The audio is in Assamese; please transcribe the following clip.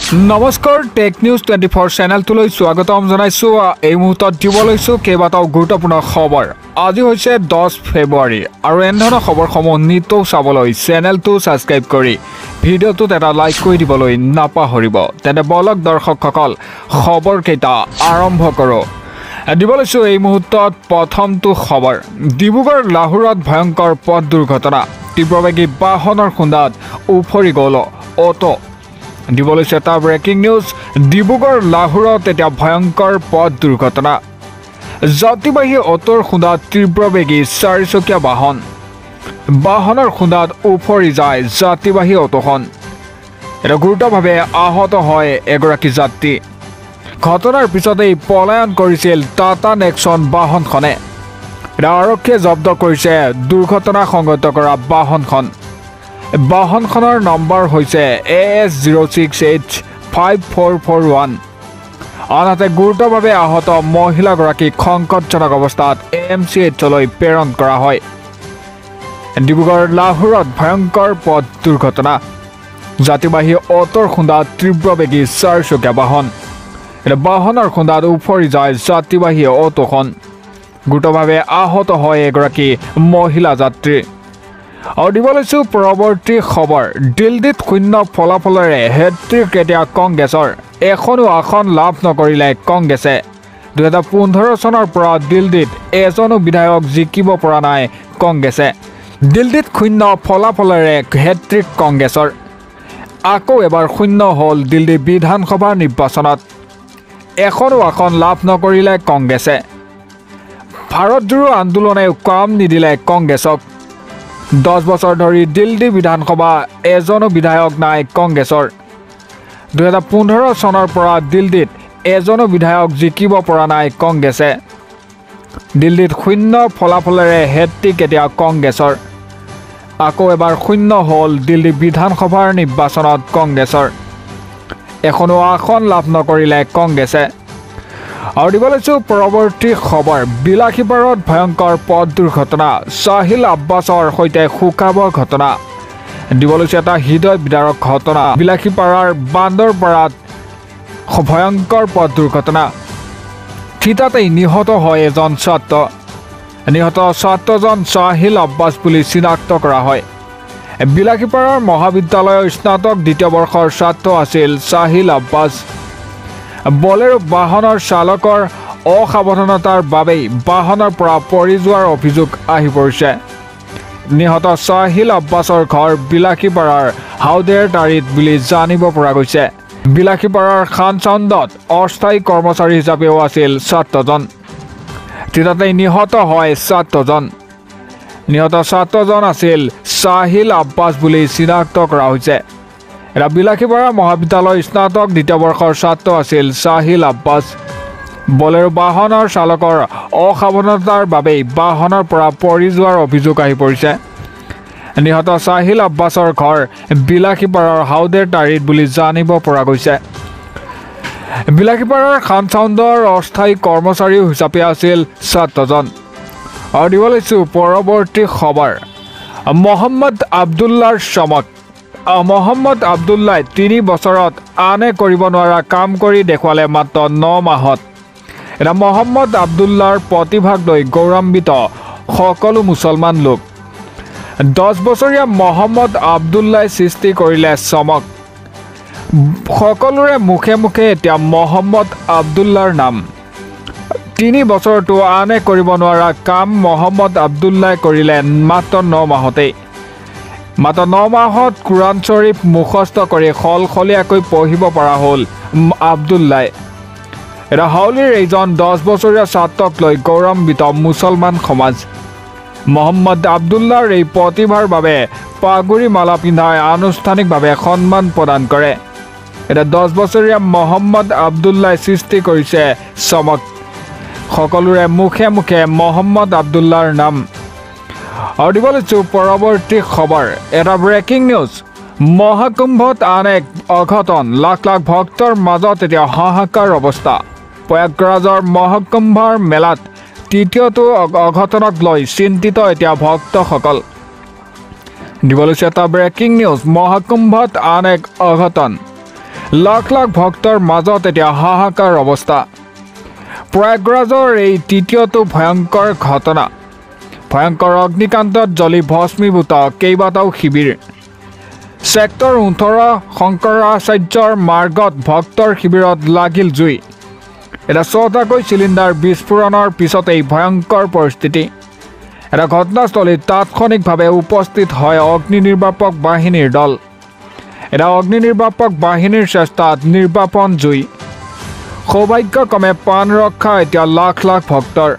নমস্কাৰ টেক নিউজ 24 চেনেলটোলৈ স্বাগতম জনাইছো। এই মুহূৰ্তত দিব লৈছো কেইবাটাও গুৰুত্বপূৰ্ণ খবৰ। আজি হৈছে 10 ফেব্ৰুৱাৰী আৰু এনেধৰণৰ খবৰসমূহ নিতৌ চাবলৈ চেনেলটো ছাবস্ক্ৰাইব কৰি ভিডিঅ'টোত এটা লাইক কৰি দিবলৈ নাপাহৰিব। তেনে বলক দৰ্শকসকল খবৰকেইটা আৰম্ভ কৰোঁ। দিব লৈছো এই মুহূৰ্তত প্ৰথমটো খবৰ। ডিব্ৰুগড় লাহোৰত ভয়ংকৰ পথ দুৰ্ঘটনা, তীব্ৰবেগী বাহনৰ খুন্দাত উফৰি গ'ল অটো। দিব লৈছে এটা ব্ৰেকিং নিউজ। ডিব্ৰুগড় লাহোৰত এতিয়া ভয়ংকৰ পথ দুৰ্ঘটনা, যাত্ৰীবাহী অটোৰ খুন্দাত তীব্ৰবেগী চাৰিচকীয়া বাহনৰ খুন্দাত উফৰি যায় যাত্ৰীবাহী অটোখন। এটা গুৰুতৰভাৱে আহত হয় এগৰাকী যাত্ৰী। ঘটনাৰ পিছতেই পলায়ন কৰিছিল টাটা নেক্সন বাহনখনে। আৰক্ষীয়ে জব্দ কৰিছে দুৰ্ঘটনা সংঘটিত কৰা বাহনখন। বাহনখনৰ নম্বৰ হৈছে AS06H5441। আনহাতে গুৰুতৰভাৱে আহত মহিলাগৰাকীক সংকটজনক অৱস্থাত AMCHলৈ প্ৰেৰণ কৰা হয়। ডিব্ৰুগড় লাহোৰত ভয়ংকৰ পথ দুৰ্ঘটনা, যাত্ৰীবাহী অটোৰ খুন্দাত তীব্ৰবেগী চাৰিচকীয়া বাহনৰ খুন্দাত উফৰি যায় যাত্ৰীবাহী অটোখন। গুৰুতৰভাৱে আহত হয় এগৰাকী মহিলা যাত্ৰী। আৰু দিব লৈছো পৰৱৰ্তী খবৰ। দিল্লীত শূন্য ফলাফলেৰে হেট্ৰিক এতিয়া কংগ্ৰেছৰ। এখনো আসন লাভ নকৰিলে কংগ্ৰেছে। 2015 চনৰ পৰা দিল্লীত এজনো বিধায়ক জিকিব পৰা নাই কংগ্ৰেছে। দিল্লীত শূন্য ফলাফলেৰে হেট্ৰিক কংগ্ৰেছৰ। আকৌ এবাৰ শূন্য হ'ল দিল্লী বিধানসভা নিৰ্বাচনত। এখনো আসন লাভ নকৰিলে কংগ্ৰেছে। ভাৰত জোড়ো আন্দোলনে কাম নিদিলে কংগ্ৰেছক। 10 বছৰ ধৰি দিল্লী বিধানসভা এজনো বিধায়ক নাই কংগ্ৰেছৰ। 2015 চনৰ পৰা দিল্লীত এজনো বিধায়ক জিকিব পৰা নাই কংগ্ৰেছে। দিল্লীত শূন্য ফলাফলেৰে হেট্ৰিক এতিয়া কংগ্ৰেছৰ। আকৌ এবাৰ শূন্য হ'ল দিল্লী বিধানসভাৰ নিৰ্বাচনত কংগ্ৰেছৰ। এখনো আসন লাভ নকৰিলে কংগ্ৰেছে। আৰু দিব লৈছো পৰৱৰ্তী খবৰ। বিলাসীপাৰত ভয়ংকৰ পথ দুৰ্ঘটনা, চাহিল আব্বাছৰ সৈতে শুকাব ঘটনা। দিব লৈছো এটা হৃদয় বিদাৰক ঘটনা। বিলাসীপাৰাৰ বান্দৰপাৰাত ভয়ংকৰ পথ দুৰ্ঘটনা, থিতাতেই নিহত হয় এজন ছাত্ৰ। নিহত ছাত্ৰজন চাহিল আব্বাছ বুলি চিনাক্ত কৰা হয়। বিলাসীপাৰাৰ মহাবিদ্যালয়ৰ স্নাতক দ্বিতীয় বৰ্ষৰ ছাত্ৰ আছিল চাহিল আব্বাছ। বলেৰো বাহনৰ চালকৰ অসাৱধানতাৰ বাবেই বাহনৰ পৰা পৰি যোৱাৰ অভিযোগ আহি পৰিছে। নিহত চাহিল আব্বাছৰ ঘৰ বিলাসীপাৰাৰ হাউদেৰতাৰীত বুলি জানিব পৰা গৈছে। বিলাসীপাৰাৰ খানচাউণ্ডত অস্থায়ী কৰ্মচাৰী হিচাপেও আছিল ছাত্ৰজন। তেতিয়াতেই নিহত হয় ছাত্ৰজন। নিহত ছাত্ৰজন আছিল চাহিল আব্বাছ বুলি চিনাক্ত কৰা হৈছে। এটা বিলাসীপাৰা মহাবিদ্যালয়ৰ স্নাতক দ্বিতীয় বৰ্ষৰ ছাত্ৰ আছিল চাহিল আব্বাছ। বলেৰো বাহনৰ চালকৰ অসাৱধানতাৰ বাবেই বাহনৰ পৰা পৰি যোৱাৰ অভিযোগ আহি পৰিছে। নিহত চাহিল আব্বাছৰ ঘৰ বিলাসীপাৰাৰ হাউদেৰতাৰীত বুলি জানিব পৰা গৈছে। বিলাসীপাৰাৰ খানচাউণ্ডৰ অস্থায়ী কৰ্মচাৰী হিচাপে আছিল ছাত্ৰজন। আৰু দিব লৈছো পৰৱৰ্তী খবৰ। মহম্মদ আব্দুল্লাৰ চমক। মহম্মদ আব্দুল্লাই 3 বছৰত আনে কৰিব নোৱাৰা কাম কৰি দেখুৱালে মাত্ৰ 9 মাহত। এটা মহম্মদ আব্দুল্লাৰ প্ৰতিভাক লৈ গৌৰৱান্বিত সকলো মুছলমান লোক। 10 বছৰীয়া মহম্মদ আব্দুল্লাই সৃষ্টি কৰিলে চমক। সকলোৰে মুখে মুখে এতিয়া মহম্মদ আব্দুল্লাৰ নাম। 3 বছৰতো আনে কৰিব নোৱাৰা কাম মহম্মদ আব্দুল্লাই কৰিলে মাত্ৰ 9 মাহতেই। মাত্ৰ 9 মাহত কুৰাণ শ্বৰীফ মুখস্থ কৰি সলসলীয়াকৈ পঢ়িব পৰা হ'ল আব্দুল্লাই। এটা হাউলীৰ এইজন 10 বছৰীয়া ছাত্ৰক লৈ গৌৰৱান্বিত মুছলমান সমাজ। মহম্মদ আব্দুল্লাৰ এই প্ৰতিভাৰ বাবে পাগুৰি মালা পিন্ধাই আনুষ্ঠানিকভাৱে সন্মান প্ৰদান কৰে। এটা 10 বছৰীয়া মহম্মদ আব্দুল্লাই সৃষ্টি কৰিছে চমক। সকলোৰে মুখে মুখে মহম্মদ আব্দুল্লাৰ নাম। আৰু দিব লৈছো পৰৱৰ্তী খবৰ। এটা ব্ৰেকিং নিউজ। মহাকুম্ভত আন এক অঘটন, লাখ লাখ ভক্তৰ মাজত এতিয়া হাহাকাৰ অৱস্থা। প্ৰয়াগৰাজৰ মহাকুম্ভৰ মেলাত তৃতীয়টো অঘটনক লৈ চিন্তিত এতিয়া ভক্তসকল। দিব লৈছে এটা ব্ৰেকিং নিউজ। মহাকুম্ভত আন এক অঘটন, লাখ লাখ ভক্তৰ মাজত এতিয়া হাহাকাৰ অৱস্থা প্ৰয়াগৰাজৰ এই তৃতীয়টো ভয়ংকৰ ঘটনা ভয়ংকৰ অগ্নিকাণ্ডত জ্বলি ভস্মীভূত কেইবাটাও শিবিৰ ছেক্টৰ 18 শংকৰাচাৰ্যৰ মাৰ্গত ভক্তৰ শিবিৰত লাগিল জুই এটা ছটাকৈ চিলিণ্ডাৰ বিস্ফোৰণৰ পিছত এই ভয়ংকৰ পৰিস্থিতি এটা ঘটনাস্থলীত তাৎক্ষণিকভাৱে উপস্থিত হয় অগ্নি নিৰ্বাপক বাহিনীৰ দল এটা অগ্নি নিৰ্বাপক বাহিনীৰ চেষ্টাত নিৰ্বাপন জুই সৌভাগ্যক্ৰমে প্ৰাণ ৰক্ষা এতিয়া লাখ লাখ ভক্তৰ